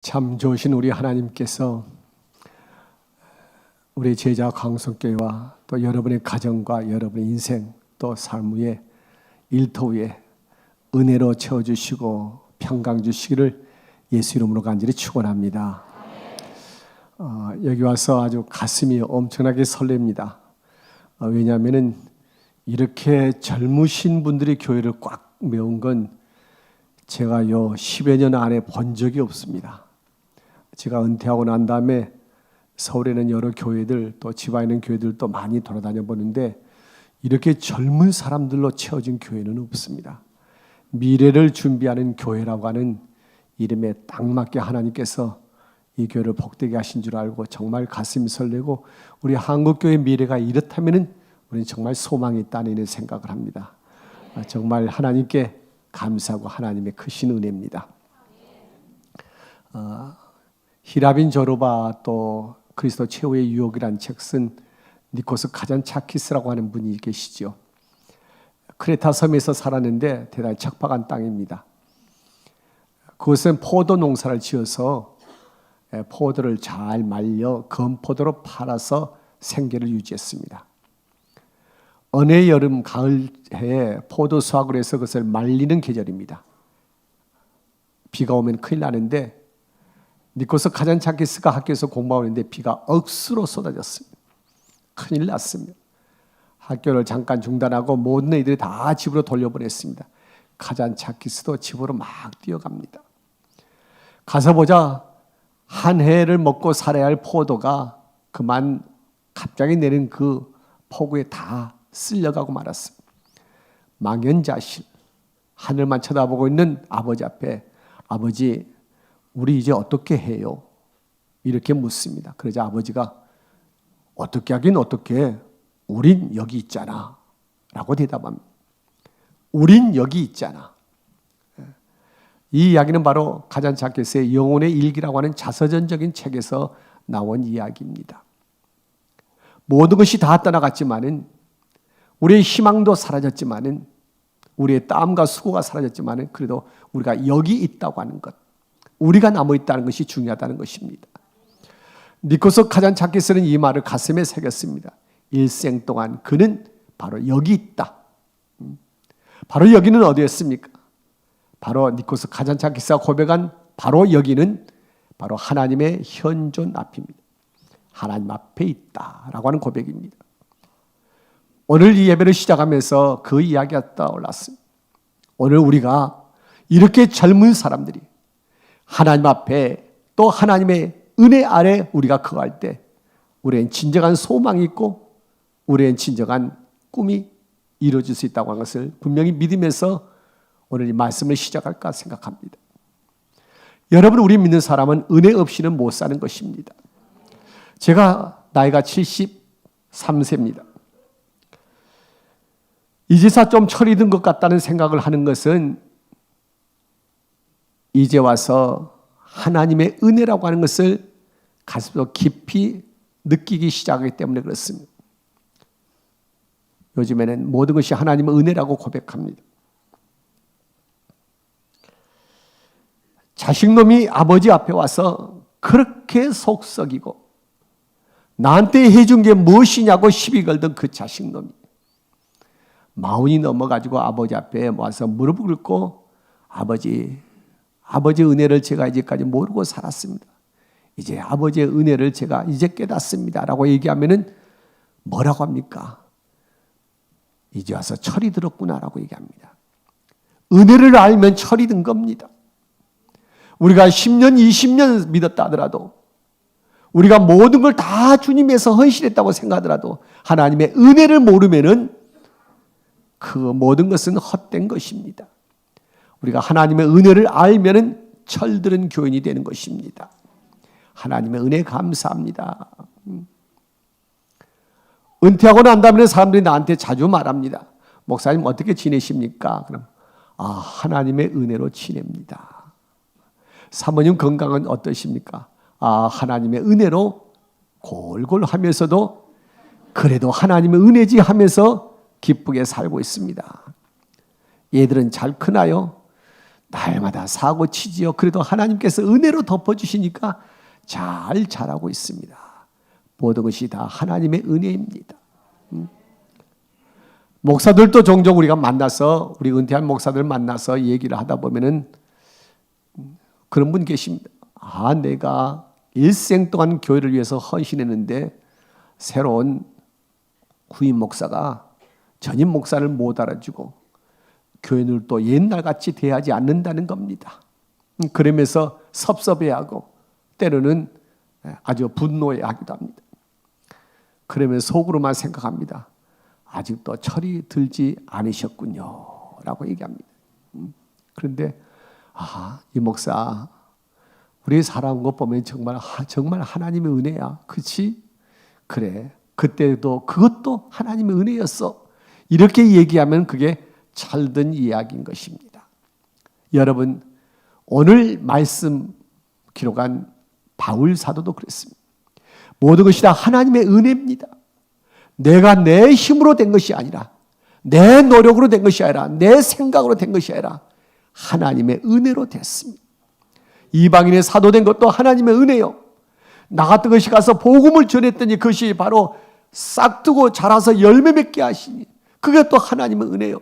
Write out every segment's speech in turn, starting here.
참 좋으신 우리 하나님께서 우리 제자 강성교회와 또 여러분의 가정과 여러분의 인생 또 삶 위에 일터 위에 은혜로 채워주시고 평강 주시기를 예수 이름으로 간절히 축원합니다. 여기 와서 아주 가슴이 엄청나게 설렙니다. 왜냐하면 이렇게 젊으신 분들이 교회를 꽉 메운 건 제가 요 10여 년 안에 본 적이 없습니다. 제가 은퇴하고 난 다음에 서울에는 여러 교회들 또 지방에 있는 교회들도 많이 돌아다녀 보는데 이렇게 젊은 사람들로 채워진 교회는 없습니다. 미래를 준비하는 교회라고 하는 이름에 딱 맞게 하나님께서 이 교회를 복되게 하신 줄 알고 정말 가슴이 설레고 우리 한국교회 미래가 이렇다면 우리는 정말 소망이 있다는 생각을 합니다. 정말 하나님께 감사하고 하나님의 크신 은혜입니다. 히라빈 조르바 또 그리스도 최후의 유혹이라는 책 쓴 니코스 카잔차키스라고 하는 분이 계시죠. 크레타 섬에서 살았는데 대단히 척박한 땅입니다. 그것은 포도 농사를 지어서 포도를 잘 말려 건포도로 팔아서 생계를 유지했습니다. 어느 여름 가을 해에 포도 수확을 해서 그것을 말리는 계절입니다. 비가 오면 큰일 나는데 니코스 카잔차키스가 학교에서 공부하는데 비가 억수로 쏟아졌습니다. 큰일 났습니다. 학교를 잠깐 중단하고 모든 애들이 다 집으로 돌려보냈습니다. 카잔차키스도 집으로 막 뛰어갑니다. 가서 보자 한 해를 먹고 살아야 할 포도가 그만 갑자기 내린 그 폭우에 다 쓸려가고 말았습니다. 망연자실 하늘만 쳐다보고 있는 아버지 앞에 아버지 우리 이제 어떻게 해요? 이렇게 묻습니다. 그러자 아버지가 어떻게 하긴 어떻게 우린 여기 있잖아 라고 대답합니다. 우린 여기 있잖아. 이 이야기는 바로 카잔차키스의 영혼의 일기라고 하는 자서전적인 책에서 나온 이야기입니다. 모든 것이 다 떠나갔지만은 우리의 희망도 사라졌지만은 우리의 땀과 수고가 사라졌지만은 그래도 우리가 여기 있다고 하는 것, 우리가 남아있다는 것이 중요하다는 것입니다. 니코스 카잔차키스는 이 말을 가슴에 새겼습니다. 일생 동안 그는 바로 여기 있다. 바로 여기는 어디였습니까? 바로 니코스 카잔차키스가 고백한 바로 여기는 바로 하나님의 현존 앞입니다. 하나님 앞에 있다라고 하는 고백입니다. 오늘 이 예배를 시작하면서 그 이야기가 떠올랐습니다. 오늘 우리가 이렇게 젊은 사람들이 하나님 앞에 또 하나님의 은혜 아래 우리가 거할 때 우리는 진정한 소망이 있고 우리는 진정한 꿈이 이루어질 수 있다고 하는 것을 분명히 믿으면서 오늘 이 말씀을 시작할까 생각합니다. 여러분, 우리 믿는 사람은 은혜 없이는 못 사는 것입니다. 제가 나이가 73세입니다. 이제서 좀 철이 든 것 같다는 생각을 하는 것은 이제 와서 하나님의 은혜라고 하는 것을 가슴으로 깊이 느끼기 시작하기 때문에 그렇습니다. 요즘에는 모든 것이 하나님의 은혜라고 고백합니다. 자식놈이 아버지 앞에 와서 그렇게 속썩이고 나한테 해준 게 무엇이냐고 시비 걸던 그 자식놈이 마흔이 넘어가지고 아버지 앞에 와서 무릎을 꿇고 아버지 은혜를 제가 이제까지 모르고 살았습니다. 이제 아버지의 은혜를 제가 이제 깨닫습니다 라고 얘기하면은 뭐라고 합니까? 이제 와서 철이 들었구나 라고 얘기합니다. 은혜를 알면 철이 든 겁니다. 우리가 10년 20년 믿었다 하더라도 우리가 모든 걸 다 주님에서 헌신했다고 생각하더라도 하나님의 은혜를 모르면은 그 모든 것은 헛된 것입니다. 우리가 하나님의 은혜를 알면은 철들은 교인이 되는 것입니다. 하나님의 은혜 감사합니다. 은퇴하고 난 다음에 사람들이 나한테 자주 말합니다. 목사님 어떻게 지내십니까? 그럼 하나님의 은혜로 지냅니다. 사모님 건강은 어떠십니까? 하나님의 은혜로 골골 하면서도 그래도 하나님의 은혜지 하면서 기쁘게 살고 있습니다. 얘들은 잘 크나요? 날마다 사고 치지요. 그래도 하나님께서 은혜로 덮어주시니까 잘 자라고 있습니다. 모든 것이 다 하나님의 은혜입니다. 목사들도 종종 우리가 만나서, 우리 은퇴한 목사들 만나서 얘기를 하다 보면은 그런 분 계십니다. 내가 일생 동안 교회를 위해서 헌신했는데 새로운 후임 목사가 전임 목사를 못 알아주고 교인을 또 옛날같이 대하지 않는다는 겁니다. 그러면서 섭섭해하고 때로는 아주 분노해하기도 합니다. 그러면 속으로만 생각합니다. 아직도 철이 들지 않으셨군요 라고 얘기합니다. 그런데 이 목사 우리 살아온 것 보면 정말 하나님의 은혜야. 그렇지? 그래. 그때도 그것도 하나님의 은혜였어. 이렇게 얘기하면 그게 잘된 이야기인 것입니다. 여러분, 오늘 말씀 기록한 바울 사도도 그랬습니다. 모든 것이 다 하나님의 은혜입니다. 내가 내 힘으로 된 것이 아니라, 내 노력으로 된 것이 아니라, 내 생각으로 된 것이 아니라 하나님의 은혜로 됐습니다. 이방인의 사도된 것도 하나님의 은혜요. 나 같은 것이 가서 복음을 전했더니 그것이 바로 싹트고 자라서 열매 맺게 하시니 그게 또 하나님의 은혜요.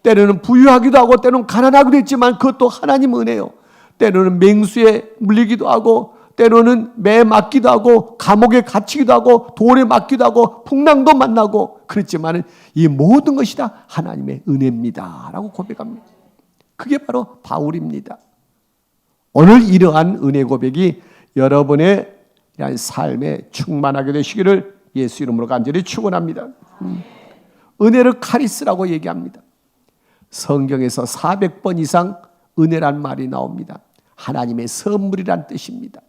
때로는 부유하기도 하고 때로는 가난하기도 했지만 그것도 하나님의 은혜요. 때로는 맹수에 물리기도 하고 때로는 매 맞기도 하고 감옥에 갇히기도 하고 돌에 맞기도 하고 풍랑도 만나고 그렇지만 이 모든 것이 다 하나님의 은혜입니다 라고 고백합니다. 그게 바로 바울입니다. 오늘 이러한 은혜 고백이 여러분의 삶에 충만하게 되시기를 예수 이름으로 간절히 축원합니다. 은혜를 카리스라고 얘기합니다. 성경에서 400번 이상 은혜란 말이 나옵니다. 하나님의 선물이란 뜻입니다.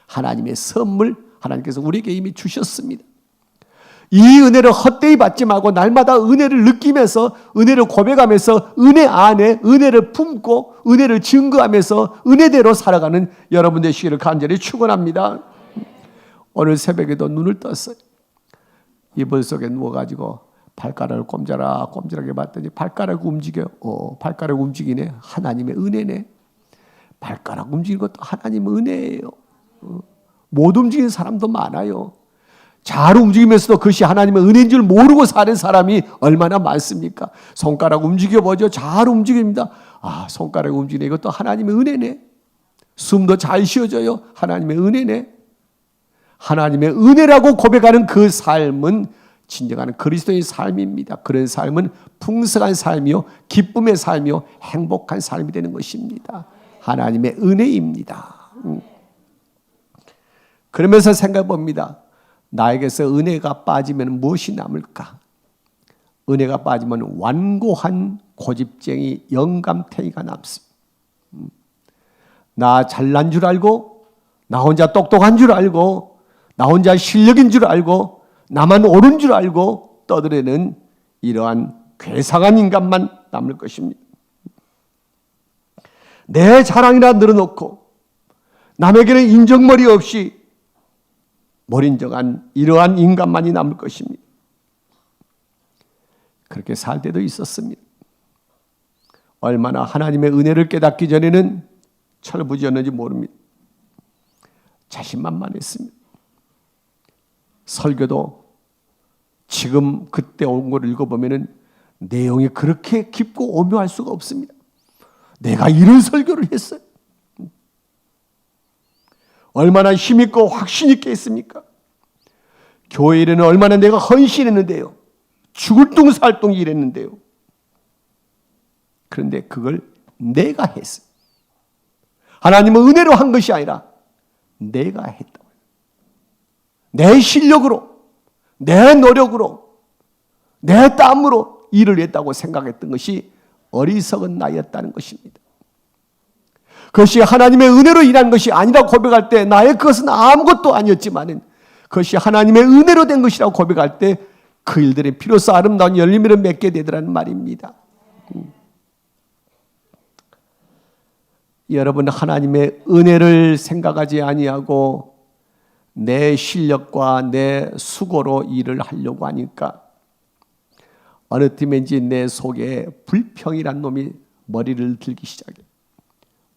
하나님의 선물, 하나님께서 우리에게 이미 주셨습니다. 이 은혜를 헛되이 받지 말고 날마다 은혜를 느끼면서 은혜를 고백하면서 은혜 안에 은혜를 품고 은혜를 증거하면서 은혜대로 살아가는 여러분 되시기를 간절히 축원합니다. 오늘 새벽에도 눈을 떴어요. 이불 속에 누워가지고 발가락을 꼼지락에 봤더니 발가락이 움직여요. 발가락 움직이네. 하나님의 은혜네. 발가락 움직이는 것도 하나님의 은혜예요. 못 움직이는 사람도 많아요. 잘 움직이면서도 그것이 하나님의 은혜인 줄 모르고 사는 사람이 얼마나 많습니까? 손가락 움직여보죠. 잘 움직입니다. 손가락 움직이네. 이것도 하나님의 은혜네. 숨도 잘 쉬어져요. 하나님의 은혜네. 하나님의 은혜라고 고백하는 그 삶은 진정한 그리스도의 삶입니다. 그런 삶은 풍성한 삶이요, 기쁨의 삶이요, 행복한 삶이 되는 것입니다. 하나님의 은혜입니다. 그러면서 생각해 봅니다. 나에게서 은혜가 빠지면 무엇이 남을까? 은혜가 빠지면 완고한 고집쟁이 영감탱이가 남습니다. 나 잘난 줄 알고, 나 혼자 똑똑한 줄 알고, 나 혼자 실력인 줄 알고, 나만 옳은 줄 알고 떠들어대는 이러한 괴상한 인간만 남을 것입니다. 내 자랑이나 늘어놓고 남에게는 인정머리 없이 몰인정한 이러한 인간만이 남을 것입니다. 그렇게 살 때도 있었습니다. 얼마나 하나님의 은혜를 깨닫기 전에는 철부지였는지 모릅니다. 자신만만했습니다. 설교도 지금 그때 온 걸 읽어보면 내용이 그렇게 깊고 오묘할 수가 없습니다. 내가 이런 설교를 했어요. 얼마나 힘있고 확신 있게 했습니까? 교회 일에는 얼마나 내가 헌신했는데요. 죽을 둥 살 둥 일했는데요. 그런데 그걸 내가 했어요. 하나님은 은혜로 한 것이 아니라 내가 했다. 내 실력으로, 내 노력으로, 내 땀으로 일을 했다고 생각했던 것이 어리석은 나였다는 것입니다. 그것이 하나님의 은혜로 일한 것이 아니라 고백할 때 나의 그것은 아무것도 아니었지만은 그것이 하나님의 은혜로 된 것이라고 고백할 때 그 일들이 비로소 아름다운 열매를 맺게 되더라는 말입니다. 여러분, 하나님의 은혜를 생각하지 아니하고 내 실력과 내 수고로 일을 하려고 하니까 어느 틈엔지 내 속에 불평이란 놈이 머리를 들기 시작해요.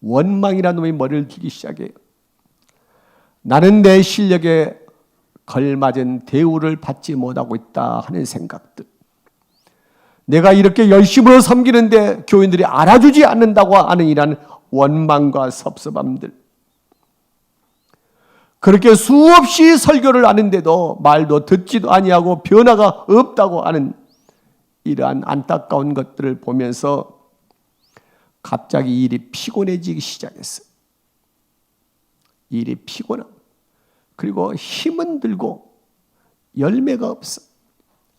원망이라는 놈이 머리를 들기 시작해요. 나는 내 실력에 걸맞은 대우를 받지 못하고 있다 하는 생각들. 내가 이렇게 열심으로 섬기는데 교인들이 알아주지 않는다고 하는 이런 원망과 섭섭함들. 그렇게 수없이 설교를 하는데도 말도 듣지도 아니하고 변화가 없다고 하는 이러한 안타까운 것들을 보면서 갑자기 일이 피곤해지기 시작했어요. 일이 피곤함. 그리고 힘은 들고 열매가 없어.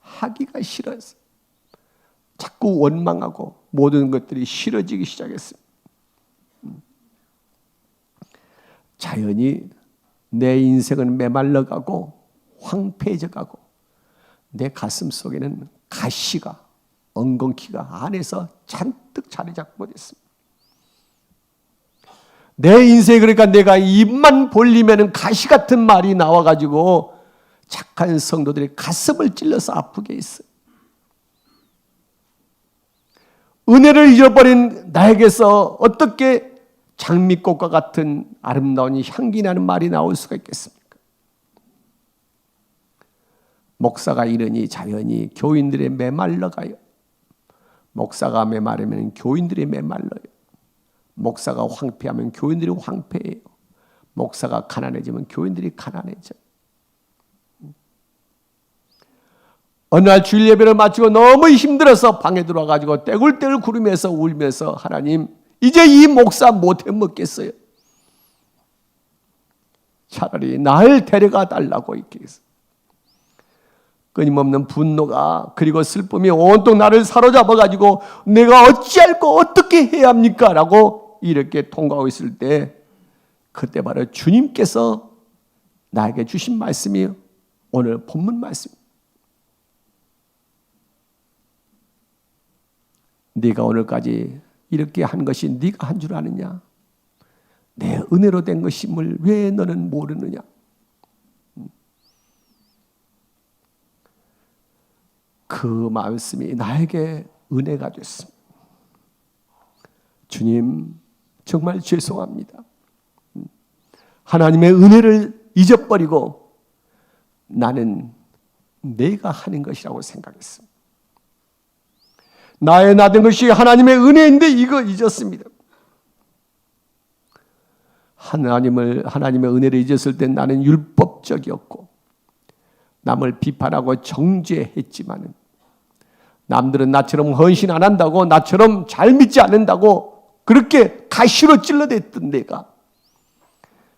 하기가 싫어서 자꾸 원망하고 모든 것들이 싫어지기 시작했어요. 자연히 내 인생은 메말라가고 황폐해져가고 내 가슴 속에는 가시가 엉겅퀴가 안에서 잔뜩 자리 잡고 됐습니다. 내 인생에 그러니까 내가 입만 벌리면 가시 같은 말이 나와가지고 착한 성도들이 가슴을 찔러서 아프게 했어요. 은혜를 잃어버린 나에게서 어떻게 장미꽃과 같은 아름다운 향기 나는 말이 나올 수가 있겠습니까? 목사가 이러니 자연히 교인들의 메말라가요. 목사가 메마르면 교인들이 메말라요. 목사가 황폐하면 교인들이 황폐해요. 목사가 가난해지면 교인들이 가난해져요. 어느 날 주일 예배를 마치고 너무 힘들어서 방에 들어와가지고 떼굴떼굴 구르면서 울면서 하나님 이제 이 목사 못 해먹겠어요. 차라리 날 데려가 달라고 이렇게 했어요. 끊임없는 분노가 그리고 슬픔이 온통 나를 사로잡아가지고 내가 어찌할까 어떻게 해야 합니까? 라고 이렇게 통과하고 있을 때 그때 바로 주님께서 나에게 주신 말씀이 오늘 본문 말씀입니다. 네가 오늘까지 이렇게 한 것이 네가 한 줄 아느냐? 내 은혜로 된 것임을 왜 너는 모르느냐? 그 말씀이 나에게 은혜가 됐습니다. 주님 정말 죄송합니다. 하나님의 은혜를 잊어버리고 나는 내가 하는 것이라고 생각했습니다. 나의 나 된 것이 하나님의 은혜인데 이거 잊었습니다. 하나님의 은혜를 잊었을 때 나는 율법적이었고 남을 비판하고 정죄했지만은 남들은 나처럼 헌신 안 한다고 나처럼 잘 믿지 않는다고 그렇게 가시로 찔러댔던 내가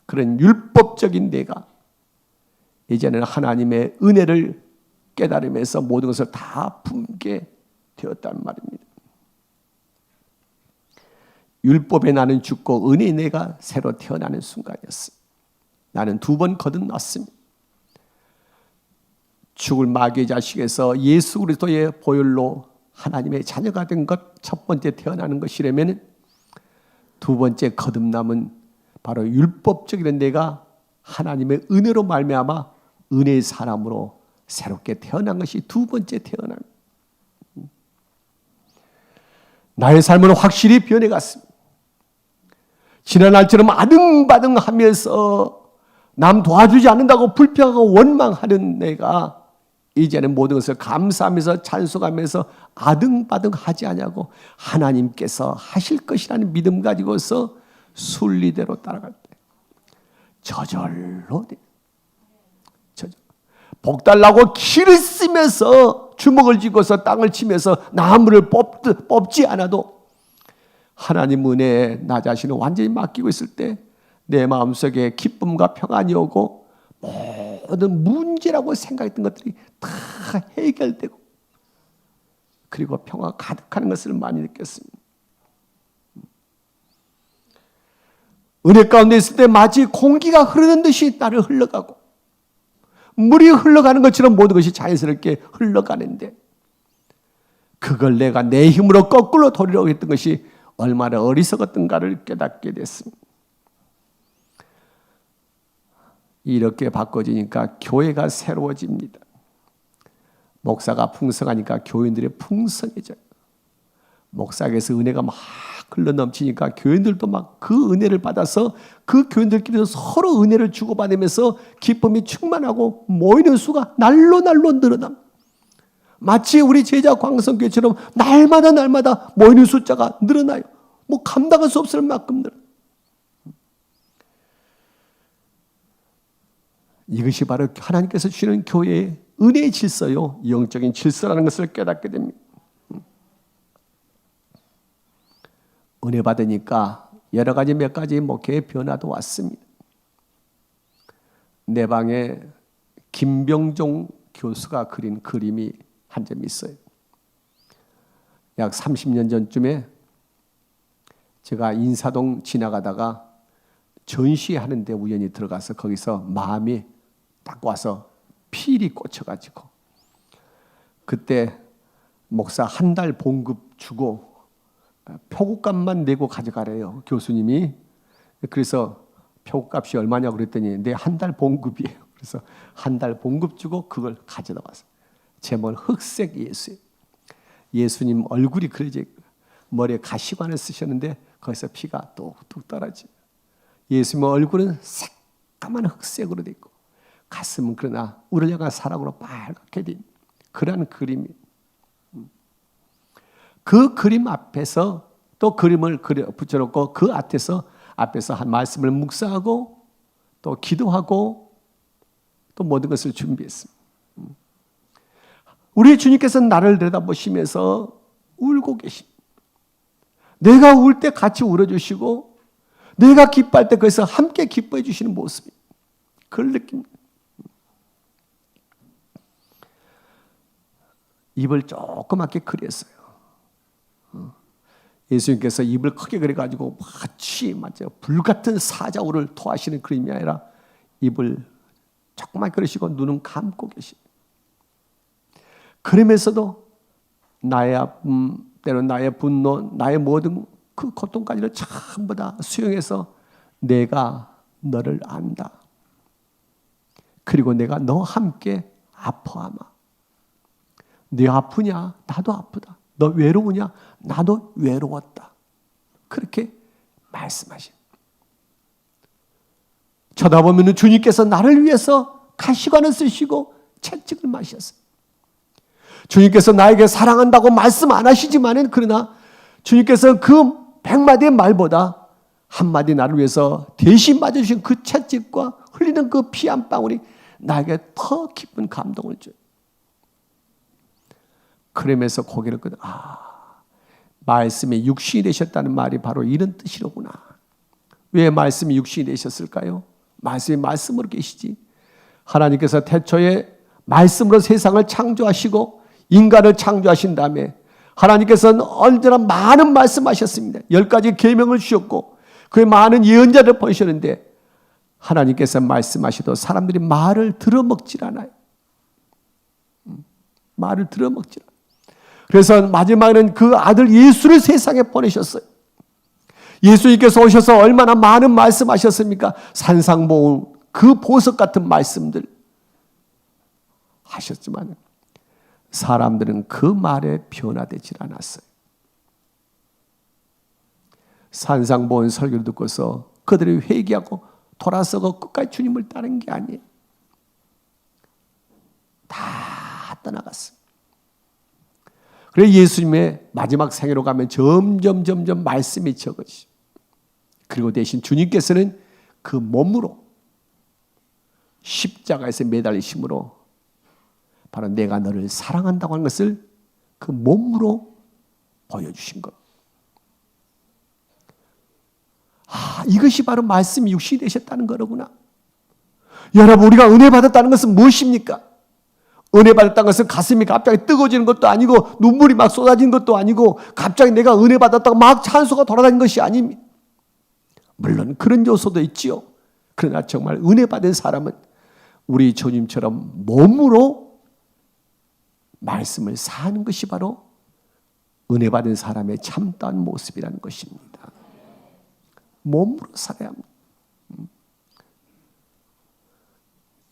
그런 율법적인 내가 이제는 하나님의 은혜를 깨달으면서 모든 것을 다 품게 되었단 말입니다. 율법에 나는 죽고 은혜의 내가 새로 태어나는 순간이었습니다. 나는 2번 거듭났습니다. 죽을 마귀의 자식에서 예수 그리스도의 보혈로 하나님의 자녀가 된 것 첫 번째 태어나는 것이라면 2번째 거듭남은 바로 율법적인 내가 하나님의 은혜로 말미암아 은혜의 사람으로 새롭게 태어난 것이 2번째 태어납니다. 나의 삶은 확실히 변해갔습니다. 지난날처럼 아등바등하면서 남 도와주지 않는다고 불평하고 원망하는 내가 이제는 모든 것을 감사하면서 찬송하면서 아등바등하지 않냐고 하나님께서 하실 것이라는 믿음 가지고서 순리대로 따라갈 때 저절로 돼. 복 달라고 키를 쓰면서 주먹을 쥐고서 땅을 치면서 나무를 뽑지 않아도 하나님 은혜에 나 자신을 완전히 맡기고 있을 때 내 마음속에 기쁨과 평안이 오고 모든 문제라고 생각했던 것들이 다 해결되고 그리고 평화가 가득하는 것을 많이 느꼈습니다. 은혜 가운데 있을 때 마치 공기가 흐르는 듯이 나를 흘러가고 물이 흘러가는 것처럼 모든 것이 자연스럽게 흘러가는데 그걸 내가 내 힘으로 거꾸로 돌리려고 했던 것이 얼마나 어리석었던가를 깨닫게 됐습니다. 이렇게 바꿔지니까 교회가 새로워집니다. 목사가 풍성하니까 교인들이 풍성해져요. 목사에게서 은혜가 막 흘러 넘치니까 교인들도 막 그 은혜를 받아서 그 교인들끼리도 서로 은혜를 주고받으면서 기쁨이 충만하고 모이는 수가 날로 늘어납니다. 마치 우리 제자 광성교회처럼 날마다 모이는 숫자가 늘어나요. 뭐 감당할 수 없을 만큼 늘어나요. 이것이 바로 하나님께서 주시는 교회의 은혜의 질서요, 영적인 질서라는 것을 깨닫게 됩니다. 은혜 받으니까 여러 가지 몇 가지 목회의 변화도 왔습니다. 내 방에 김병종 교수가 그린 그림이 한 점 있어요. 약 30년 전쯤에 제가 인사동 지나가다가 전시하는데 우연히 들어가서 거기서 마음이 딱 와서 필이 꽂혀가지고 그때 목사 한 달 봉급 주고 표구값만 내고 가져가래요, 교수님이. 그래서 표구값이 얼마냐고 그랬더니 내 한 달 봉급이에요. 그래서 한 달 봉급 주고 그걸 가져다 왔어요. 제목은 흑색 예수예요. 예수님 얼굴이 그려져 있고 머리에 가시관을 쓰셨는데 거기서 피가 뚝뚝 떨어져요. 예수님의 얼굴은 새까만 흑색으로 돼 있고 가슴은 그러나 우러려간 사랑으로 빨갛게 된 그런 그림이. 그 그림 앞에서 또 그림을 붙여놓고 그 앞에서 한 말씀을 묵상하고 또 기도하고 또 모든 것을 준비했습니다. 우리 주님께서는 나를 내다보시면서 울고 계십니다. 내가 울 때 같이 울어주시고 내가 기뻐할 때 거기서 함께 기뻐해 주시는 모습입니다. 그걸 느낍니다. 입을 조그맣게 그렸어요. 예수님께서 입을 크게 그려가지고 마치 불같은 사자우를 토하시는 그림이 아니라 입을 조그맣게 그리시고 눈은 감고 계십니다. 그러면서도 나의 아픔, 때로는 나의 분노, 나의 모든 그 고통까지를 전부 다 수용해서 내가 너를 안다. 그리고 내가 너와 함께 아파하마. 네 아프냐? 나도 아프다. 너 외로우냐? 나도 외로웠다. 그렇게 말씀하십니다. 쳐다보면 주님께서 나를 위해서 가시관을 쓰시고 채찍을 마셨어요. 주님께서 나에게 사랑한다고 말씀 안 하시지만은 그러나 주님께서 그 100마디의 말보다 한마디 나를 위해서 대신 맞아주신 그 채찍과 흘리는 그 피 한 방울이 나에게 더 깊은 감동을 줘요. 그러면서 고개를 끄덕, 말씀이 육신이 되셨다는 말이 바로 이런 뜻이로구나. 왜 말씀이 육신이 되셨을까요? 말씀이 말씀으로 계시지. 하나님께서 태초에 말씀으로 세상을 창조하시고 인간을 창조하신 다음에 하나님께서는 언제나 많은 말씀하셨습니다. 10가지 계명을 주셨고 그 많은 예언자를 보내셨는데 하나님께서 말씀하셔도 사람들이 말을 들어먹질 않아요. 말을 들어먹질 않아요. 그래서 마지막에는 그 아들 예수를 세상에 보내셨어요. 예수님께서 오셔서 얼마나 많은 말씀하셨습니까? 산상보훈 그 보석 같은 말씀들 하셨지만 사람들은 그 말에 변화되질 않았어요. 산상보훈 설교를 듣고서 그들이 회개하고 돌아서고 끝까지 주님을 따른 게 아니에요. 다 떠나갔어요. 그래서 예수님의 마지막 생애로 가면 점점 말씀이 적어지죠. 그리고 대신 주님께서는 그 몸으로 십자가에서 매달리심으로 바로 내가 너를 사랑한다고 하는 것을 그 몸으로 보여주신 것. 이것이 바로 말씀이 육신이 되셨다는 거로구나. 여러분, 우리가 은혜 받았다는 것은 무엇입니까? 은혜 받았다는 것은 가슴이 갑자기 뜨거워지는 것도 아니고 눈물이 막 쏟아지는 것도 아니고 갑자기 내가 은혜 받았다고 막 찬수가 돌아다니는 것이 아닙니다. 물론 그런 요소도 있지요. 그러나 정말 은혜 받은 사람은 우리 주님처럼 몸으로 말씀을 사는 것이 바로 은혜 받은 사람의 참다운 모습이라는 것입니다. 몸으로 살아야 합니다.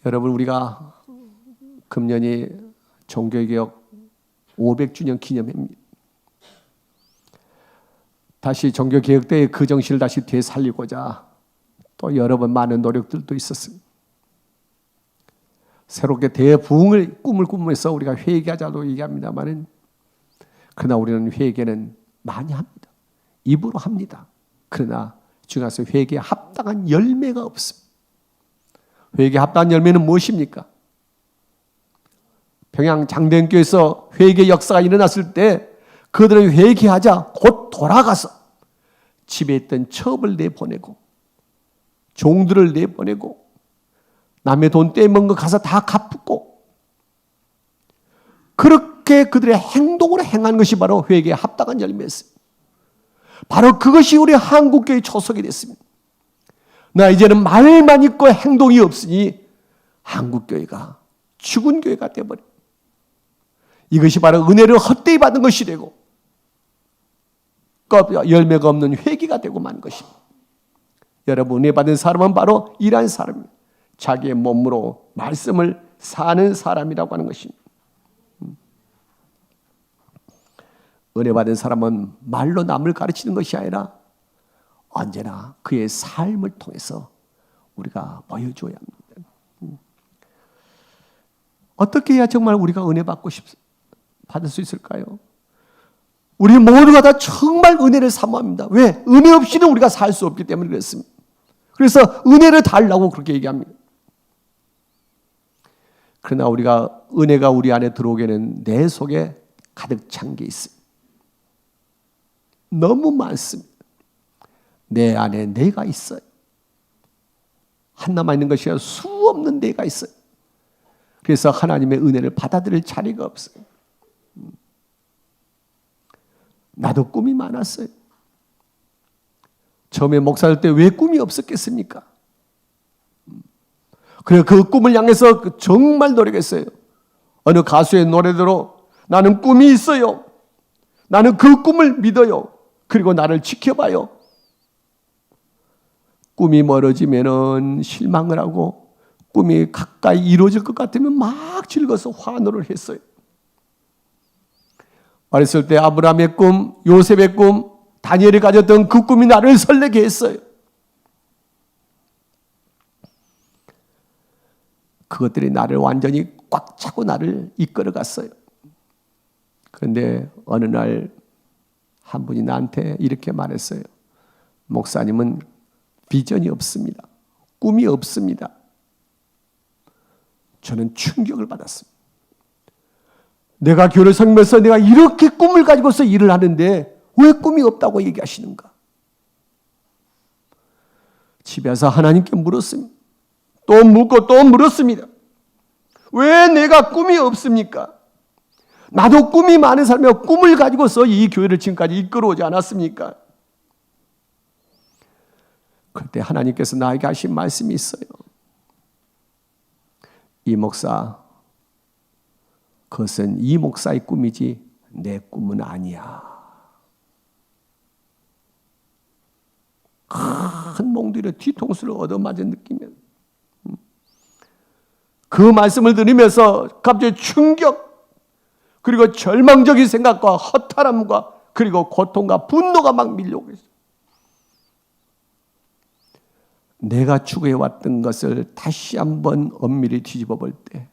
여러분, 우리가 금년이 종교개혁 500주년 기념입니다. 다시 종교개혁 때의 그 정신을 다시 되살리고자 또 여러 번 많은 노력들도 있었습니다. 새롭게 대부흥을 꿈을 꾸면서 우리가 회개하자고 얘기합니다만, 그러나 우리는 회개는 많이 합니다. 입으로 합니다. 그러나 중요해서 회개에 합당한 열매가 없습니다. 회개에 합당한 열매는 무엇입니까? 평양 장대교에서 회개 역사가 일어났을 때 그들은 회개하자 곧 돌아가서 집에 있던 첩을 내보내고 종들을 내보내고 남의 돈 떼먹은 거 가서 다 갚고, 그렇게 그들의 행동으로 행한 것이 바로 회개에 합당한 열매였습니다. 바로 그것이 우리 한국교회의 초석이 됐습니다. 나 이제는 말만 있고 행동이 없으니 한국교회가 죽은 교회가 되어버려. 이것이 바로 은혜를 헛되이 받은 것이 되고 열매가 없는 회개가 되고 만 것입니다. 여러분, 은혜 받은 사람은 바로 이러한 사람입니다. 자기의 몸으로 말씀을 사는 사람이라고 하는 것입니다. 은혜 받은 사람은 말로 남을 가르치는 것이 아니라 언제나 그의 삶을 통해서 우리가 보여줘야 합니다. 어떻게 해야 정말 우리가 은혜 받을 수 있을까요? 우리 모두가 다 정말 은혜를 사모합니다. 왜? 은혜 없이는 우리가 살 수 없기 때문에 그렇습니다. 그래서 은혜를 달라고 그렇게 얘기합니다. 그러나 우리가 은혜가 우리 안에 들어오게는 내 속에 가득 찬 게 있습니다. 너무 많습니다. 내 안에 내가 있어요. 하나만 있는 것이 아니라 수 없는 내가 있어요. 그래서 하나님의 은혜를 받아들일 자리가 없어요. 나도 꿈이 많았어요. 처음에 목사할 때 왜 꿈이 없었겠습니까? 그래서 그 꿈을 향해서 정말 노력했어요. 어느 가수의 노래대로 나는 꿈이 있어요. 나는 그 꿈을 믿어요. 그리고 나를 지켜봐요. 꿈이 멀어지면은 실망을 하고 꿈이 가까이 이루어질 것 같으면 막 즐거워서 환호를 했어요. 어렸을 때 아브라함의 꿈, 요셉의 꿈, 다니엘이 가졌던 그 꿈이 나를 설레게 했어요. 그것들이 나를 완전히 꽉 차고 나를 이끌어 갔어요. 그런데 어느 날 한 분이 나한테 이렇게 말했어요. 목사님은 비전이 없습니다. 꿈이 없습니다. 저는 충격을 받았습니다. 내가 교회를 섬기면서 내가 이렇게 꿈을 가지고서 일을 하는데 왜 꿈이 없다고 얘기하시는가? 집에 와서 하나님께 물었습니다. 또 묻고 또 물었습니다. 왜 내가 꿈이 없습니까? 나도 꿈이 많은 사람이고 꿈을 가지고서 이 교회를 지금까지 이끌어오지 않았습니까? 그때 하나님께서 나에게 하신 말씀이 있어요. 이 목사, 그것은 이 목사의 꿈이지 내 꿈은 아니야. 큰 몽둥이로 뒤통수를 얻어맞은 느낌이에요. 그 말씀을 들으면서 갑자기 충격, 그리고 절망적인 생각과 허탈함과 그리고 고통과 분노가 막 밀려오고 있어요. 내가 추구해왔던 것을 다시 한번 엄밀히 뒤집어 볼 때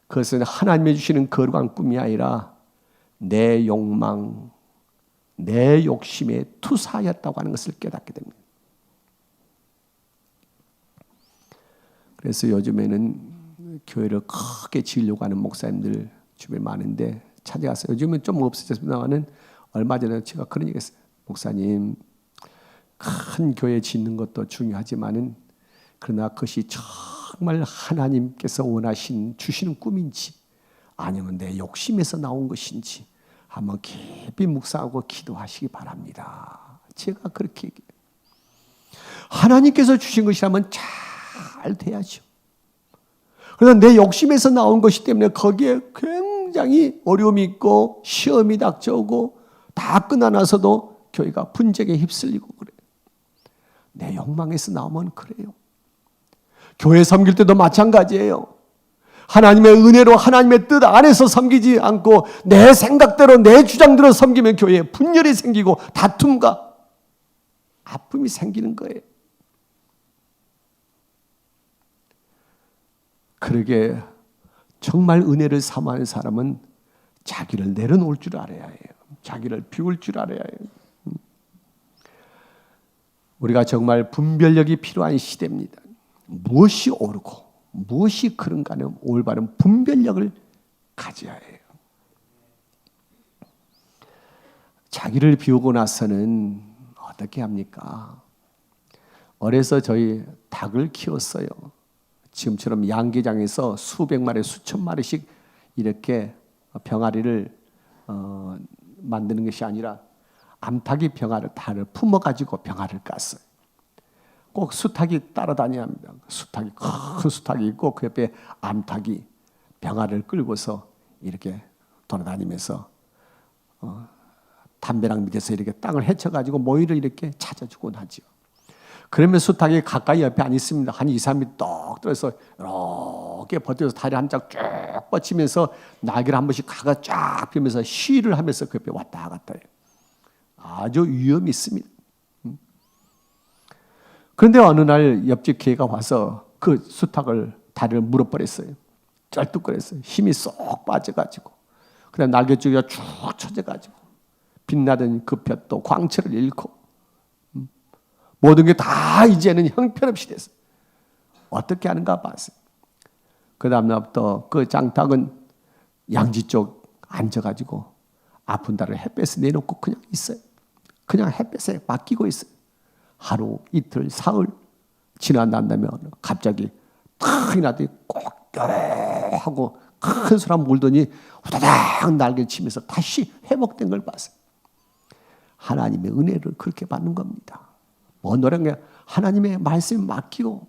그것은 하나님이 주시는 거룩한 꿈이 아니라 내 욕망, 내 욕심의 투사였다고 하는 것을 깨닫게 됩니다. 그래서 요즘에는 교회를 크게 지으려고 하는 목사님들 주변에 많은데 찾아가서 요즘은 좀 없어졌습니다만은 얼마 전에 제가 그런 얘기 했어요. 목사님, 큰 교회 짓는 것도 중요하지만은 그러나 그것이 정말 하나님께서 원하신 주시는 꿈인지 아니면 내 욕심에서 나온 것인지 한번 깊이 묵상하고 기도하시기 바랍니다. 제가 그렇게 얘기해요. 하나님께서 주신 것이라면 잘 돼야죠. 그러나 내 욕심에서 나온 것이기 때문에 거기에 굉장히 어려움이 있고 시험이 닥쳐오고 다 끝나나서도 교회가 분쟁에 휩쓸리고 그래요. 내 욕망에서 나오면 그래요. 교회 섬길 때도 마찬가지예요. 하나님의 은혜로 하나님의 뜻 안에서 섬기지 않고 내 생각대로 내 주장대로 섬기면 교회에 분열이 생기고 다툼과 아픔이 생기는 거예요. 그러게 정말 은혜를 사모하는 사람은 자기를 내려놓을 줄 알아야 해요. 자기를 비울 줄 알아야 해요. 우리가 정말 분별력이 필요한 시대입니다. 무엇이 옳고 무엇이 그런가는 올바른 분별력을 가져야 해요. 자기를 비우고 나서는 어떻게 합니까? 어려서 저희 닭을 키웠어요. 지금처럼 양계장에서 수백 마리, 수천 마리씩 이렇게 병아리를 만드는 것이 아니라 암탉이 닭을 품어가지고 병아리를 깠어요. 꼭 수탉이 따라다녀야 합니다. 수탉이 큰 수탉이 있고 그 옆에 암탉이 병아리를 끌고서 이렇게 돌아다니면서 담벼락 밑에서 이렇게 땅을 헤쳐가지고 모이를 이렇게 찾아주곤 하죠. 그러면 수탉이 가까이 옆에 안 있습니다. 한 2, 3미 떡 들어서 이렇게 버텨서 다리 한 짝 쭉 뻗치면서 날개를 한 번씩 가가 쫙 펴면서 쉬를 하면서 그 옆에 왔다 갔다 해요. 아주 위험이 있습니다. 그런데 어느 날 옆집 개가 와서 그 수탉을 다리를 물어버렸어요. 쩔뚝거렸어요. 힘이 쏙 빠져가지고 그다음 날개줄기가 쭉 쳐져가지고 빛나던 그 볕도 광채를 잃고 모든 게 다 이제는 형편없이 됐어요. 어떻게 하는가 봤어요. 그 다음 날부터 그 장닭은 양지 쪽 앉아가지고 아픈 달을 햇볕에 내놓고 그냥 있어요. 그냥 햇볕에 맡기고 있어요. 하루, 이틀, 사흘 지나다면 갑자기 탁 나더니 꼭 하고 큰 소리 물더니 후다닥 날개를 치면서 다시 회복된 걸 봤어요. 하나님의 은혜를 그렇게 받는 겁니다. 뭐 노래한 게 하나님의 말씀에 맡기고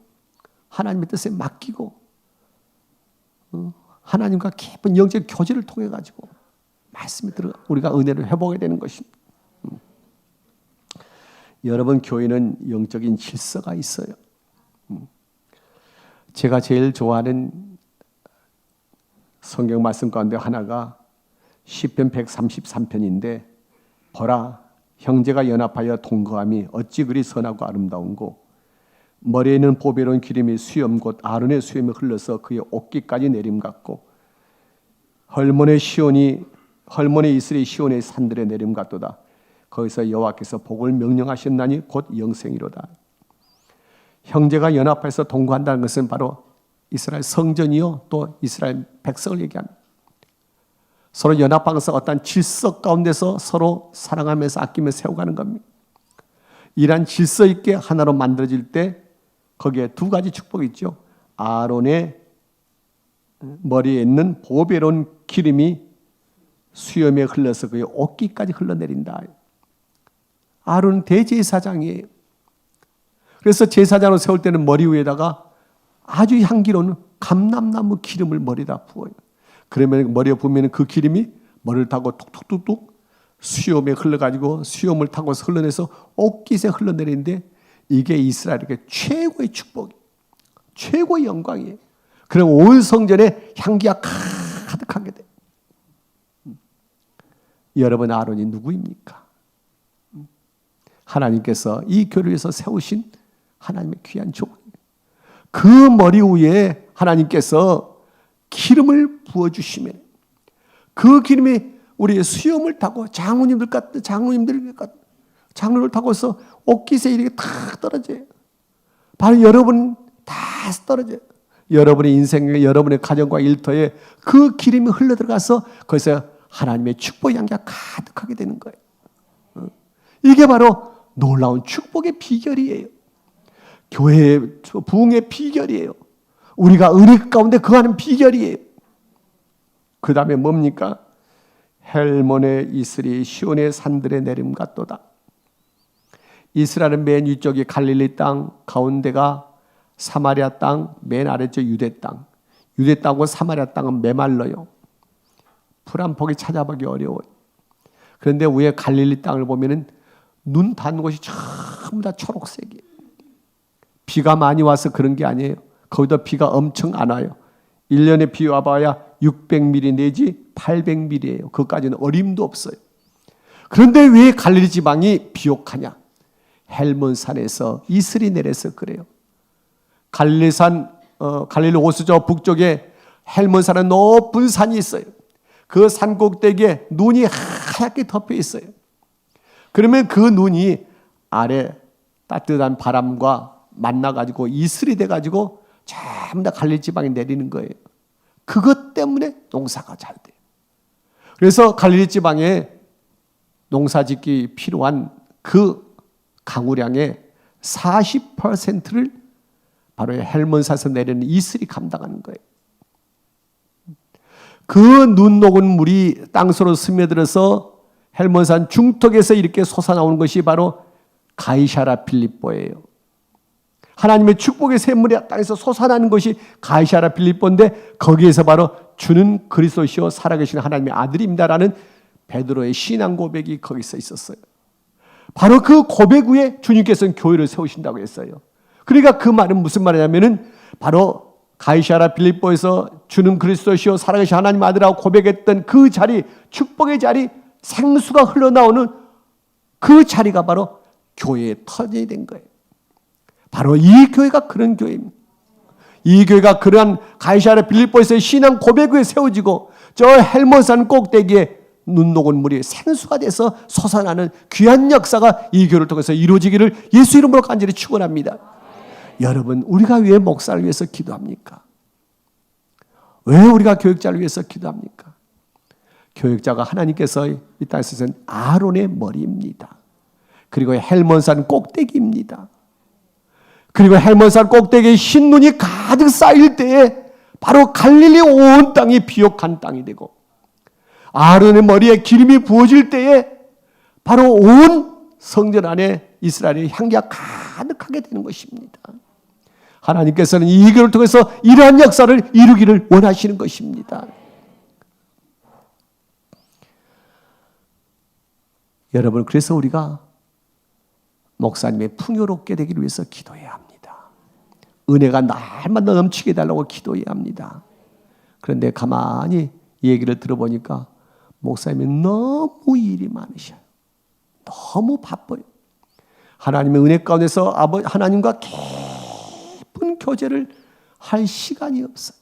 하나님의 뜻에 맡기고 하나님과 깊은 영적 교제를 통해 가지고 말씀에 들어 우리가 은혜를 회복해야 되는 것입니다. 여러분 교회는 영적인 질서가 있어요. 제가 제일 좋아하는 성경 말씀 가운데 하나가 시편 133편인데 보라 형제가 연합하여 동거함이 어찌 그리 선하고 아름다운고 머리에 있는 보배로운 기름이 수염 곧 아론의 수염이 흘러서 그의 옷깃까지 내림 같고 헐몬의 이슬이 시온의 산들의 내림 같도다. 거기서 여호와께서 복을 명령하셨나니 곧 영생이로다. 형제가 연합해서 동거한다는 것은 바로 이스라엘 성전이요 또 이스라엘 백성을 얘기합니다. 서로 연합하면서 어떤 질서 가운데서 서로 사랑하면서 아끼면서 세워가는 겁니다. 이러한 질서 있게 하나로 만들어질 때 거기에 두 가지 축복이 있죠. 아론의 머리에 있는 보배로운 기름이 수염에 흘러서 그의 옷깃까지 흘러내린다. 아론은 대제사장이에요. 그래서 제사장으로 세울 때는 머리 위에다가 아주 향기로운 감람나무 기름을 머리에다 부어요. 그러면 머리에 부으면 그 기름이 머리를 타고 툭툭툭툭 수염에 흘러가지고 수염을 타고서 흘러내서 옷깃에 흘러내리는데 이게 이스라엘에게 최고의 축복이에요. 최고의 영광이에요. 그럼 온 성전에 향기가 가득하게 돼요. 여러분 아론이 누구입니까? 하나님께서 이 교회를 위해서 세우신 하나님의 귀한 종이에요. 그 머리 위에 하나님께서 기름을 부어주시면 그 기름이 우리의 수염을 타고 장로님을 타고서 옷깃에 이렇게 탁 떨어져요. 바로 여러분 다 떨어져요. 여러분의 인생에 여러분의 가정과 일터에 그 기름이 흘러들어가서 거기서 하나님의 축복의 향기가 가득하게 되는 거예요. 이게 바로 놀라운 축복의 비결이에요. 교회의 부흥의 비결이에요. 우리가 은혜 가운데 거하는 비결이에요. 그 다음에 뭡니까? 헬몬의 이슬이 시온의 산들에 내림 같도다. 이스라엘은 맨 위쪽이 갈릴리 땅, 가운데가 사마리아 땅, 맨 아래쪽 유대 땅. 유대 땅과 사마리아 땅은 메말라요. 풀 한 폭이 찾아보기 어려워요. 그런데 위에 갈릴리 땅을 보면은 눈 닿는 곳이 전부 다 초록색이에요. 비가 많이 와서 그런 게 아니에요. 거기다 비가 엄청 안 와요. 1년에 비 와봐야 600mm 내지 800mm예요. 그것까지는 어림도 없어요. 그런데 왜 갈릴리 지방이 비옥하냐? 헬몬산에서 이슬이 내려서 그래요. 갈릴리 호수 북쪽에 헬몬산은 높은 산이 있어요. 그 산 꼭대기에 눈이 하얗게 덮여 있어요. 그러면 그 눈이 아래 따뜻한 바람과 만나가지고 이슬이 돼가지고 전부 다 갈릴리 지방에 내리는 거예요. 그것 때문에 농사가 잘 돼요. 그래서 갈릴리 지방에 농사 짓기 필요한 그 강우량의 40%를 바로 헬몬산에서 내리는 이슬이 감당하는 거예요. 그 눈 녹은 물이 땅속으로 스며들어서 헬몬산 중턱에서 이렇게 솟아나오는 것이 바로 가이샤라 빌립보예요. 하나님의 축복의 샘물이 땅에서 솟아나는 것이 가이샤라 빌립보인데 거기에서 바로 주는 그리스도시요 살아계신 하나님의 아들입니다라는 베드로의 신앙 고백이 거기서 있었어요. 바로 그 고백 위에 주님께서는 교회를 세우신다고 했어요. 그러니까 그 말은 무슨 말이냐면은 바로 가이샤라 빌립보에서 주는 그리스도시요 살아계신 하나님 아들이라고 고백했던 그 자리, 축복의 자리, 생수가 흘러나오는 그 자리가 바로 교회의 터전이 된 거예요. 바로 이 교회가 그런 교회입니다. 이 교회가 그러한 가이사랴 빌립보에서의 신앙 고백 위에 세워지고 저 헬몬산 꼭대기에 눈 녹은 물이 생수가 돼서 솟아나는 귀한 역사가 이 교회를 통해서 이루어지기를 예수 이름으로 간절히 축원합니다. 여러분, 우리가 왜 목사를 위해서 기도합니까? 왜 우리가 교육자를 위해서 기도합니까? 교육자가 하나님께서 이 땅에 쓰신 아론의 머리입니다. 그리고 헬몬산 꼭대기입니다. 그리고 헬몬산 꼭대기에 흰눈이 가득 쌓일 때에 바로 갈릴리 온 땅이 비옥한 땅이 되고 아론의 머리에 기름이 부어질 때에 바로 온 성전 안에 이스라엘의 향기가 가득하게 되는 것입니다. 하나님께서는 이 교회를 통해서 이러한 역사를 이루기를 원하시는 것입니다. 여러분, 그래서 우리가 목사님의 풍요롭게 되기를 위해서 기도해야 합니다. 은혜가 날마다 넘치게 해달라고 기도해야 합니다. 그런데 가만히 얘기를 들어보니까 목사님이 너무 일이 많으셔요. 너무 바빠요. 하나님의 은혜 가운데서 하나님과 깊은 교제를 할 시간이 없어요.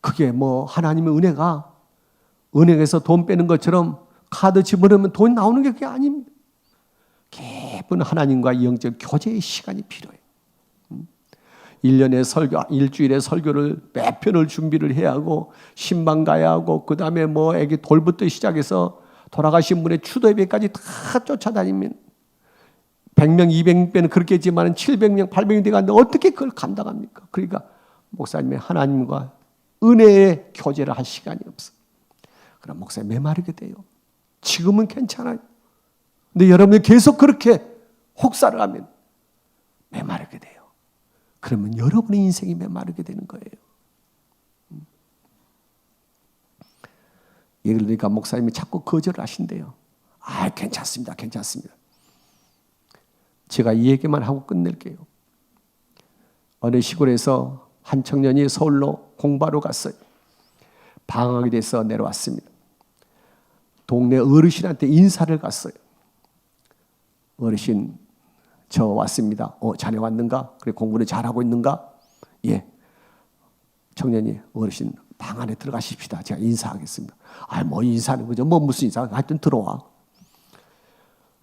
그게 뭐 하나님의 은행에서 돈 빼는 것처럼 카드 집어넣으면 돈 나오는 게 그게 아닙니다. 깊은 하나님과 영적 교제의 시간이 필요해요. 1년에 일주일에 설교를 몇 편을 준비를 해야 하고 신방 가야 하고 그 다음에 뭐 애기 돌부터 시작해서 돌아가신 분의 추도 예배까지 다 쫓아다니면 100명, 200명은 그렇게 했지만 700명, 800명 돼가는데 어떻게 그걸 감당합니까? 그러니까 목사님의 하나님과 은혜의 교제를 할 시간이 없어요. 그럼 목사님 메마르게 돼요. 지금은 괜찮아요. 근데 여러분이 계속 그렇게 혹사를 하면 메마르게 돼요. 그러면 여러분의 인생이 메마르게 되는 거예요. 예를 들으니까 목사님이 자꾸 거절을 하신대요. 괜찮습니다. 괜찮습니다. 제가 이 얘기만 하고 끝낼게요. 어느 시골에서 한 청년이 서울로 공부하러 갔어요. 방학이 돼서 내려왔습니다. 동네 어르신한테 인사를 갔어요. 어르신, 저 왔습니다. 자네 왔는가? 그래, 공부는 잘하고 있는가? 예. 청년이, 어르신 방 안에 들어가십시다. 제가 인사하겠습니다. 뭐 인사하는 거죠. 뭐 무슨 인사? 하여튼 들어와.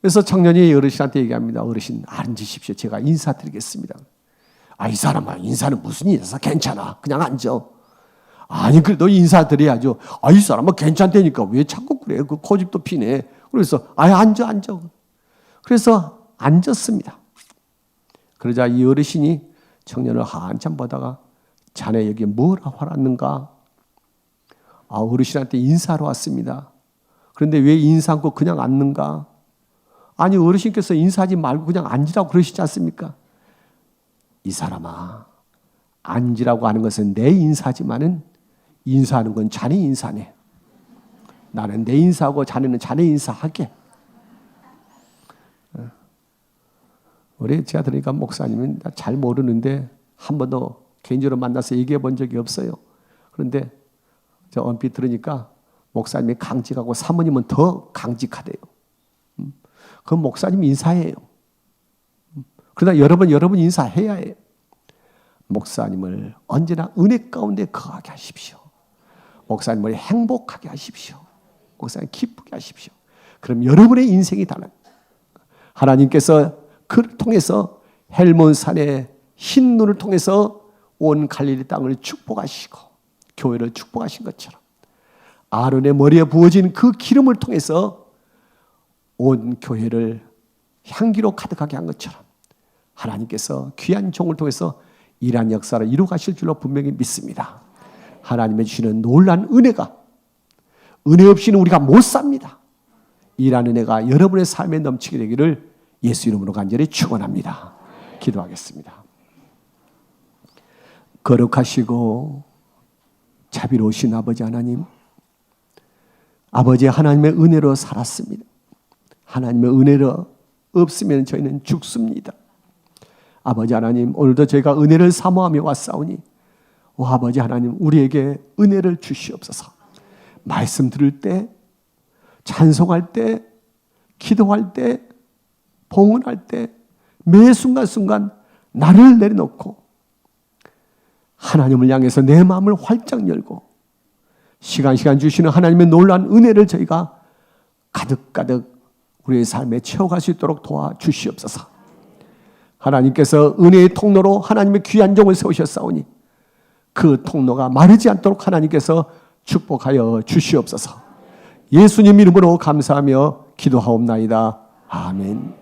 그래서 청년이 어르신한테 얘기합니다. 어르신 앉으십시오. 제가 인사드리겠습니다. 이 사람아, 인사는 무슨 인사? 괜찮아. 그냥 앉아. 그래도 인사드려야죠. 이 사람은 괜찮다니까 왜 자꾸 그래? 그 고집도 피네. 그래서 앉아. 그래서 앉았습니다. 그러자 이 어르신이 청년을 한참 보다가 자네 여기 뭐라 화났는가? 어르신한테 인사하러 왔습니다. 그런데 왜 인사 않고 그냥 앉는가? 어르신께서 인사하지 말고 그냥 앉으라고 그러시지 않습니까? 이 사람아, 앉으라고 하는 것은 내 인사지만은 인사하는 건 자네 인사네. 나는 내 인사하고 자네는 자네 인사하게. 우리 제가 들으니까 목사님은 잘 모르는데 한 번도 개인적으로 만나서 얘기해 본 적이 없어요. 그런데 저 언뜻 들으니까 목사님이 강직하고 사모님은 더 강직하대요. 그 목사님 인사해요. 그러나 여러분 인사해야 해요. 목사님을 언제나 은혜 가운데 거하게 하십시오. 목사님을 행복하게 하십시오. 목사님 기쁘게 하십시오. 그럼 여러분의 인생이 달라요. 하나님께서 그를 통해서 헬몬산의 흰 눈을 통해서 온 갈릴리 땅을 축복하시고 교회를 축복하신 것처럼 아론의 머리에 부어진 그 기름을 통해서 온 교회를 향기로 가득하게 한 것처럼 하나님께서 귀한 종을 통해서 이러한 역사를 이루 가실 줄로 분명히 믿습니다. 하나님의 주시는 놀라운 은혜가, 은혜 없이는 우리가 못 삽니다. 이러한 은혜가 여러분의 삶에 넘치게 되기를 예수 이름으로 간절히 축원합니다. 기도하겠습니다. 거룩하시고 자비로우신 아버지 하나님, 아버지 하나님의 은혜로 살았습니다. 하나님의 은혜로 없으면 저희는 죽습니다. 아버지 하나님, 오늘도 저희가 은혜를 사모하며 왔사오니 오 아버지 하나님, 우리에게 은혜를 주시옵소서. 말씀 들을 때, 찬송할 때, 기도할 때, 봉헌할 때 매 순간순간 나를 내려놓고 하나님을 향해서 내 마음을 활짝 열고 시간 주시는 하나님의 놀라운 은혜를 저희가 가득가득 우리의 삶에 채워갈 수 있도록 도와주시옵소서. 하나님께서 은혜의 통로로 하나님의 귀한 종을 세우셨사오니 그 통로가 마르지 않도록 하나님께서 축복하여 주시옵소서. 예수님 이름으로 감사하며 기도하옵나이다. 아멘.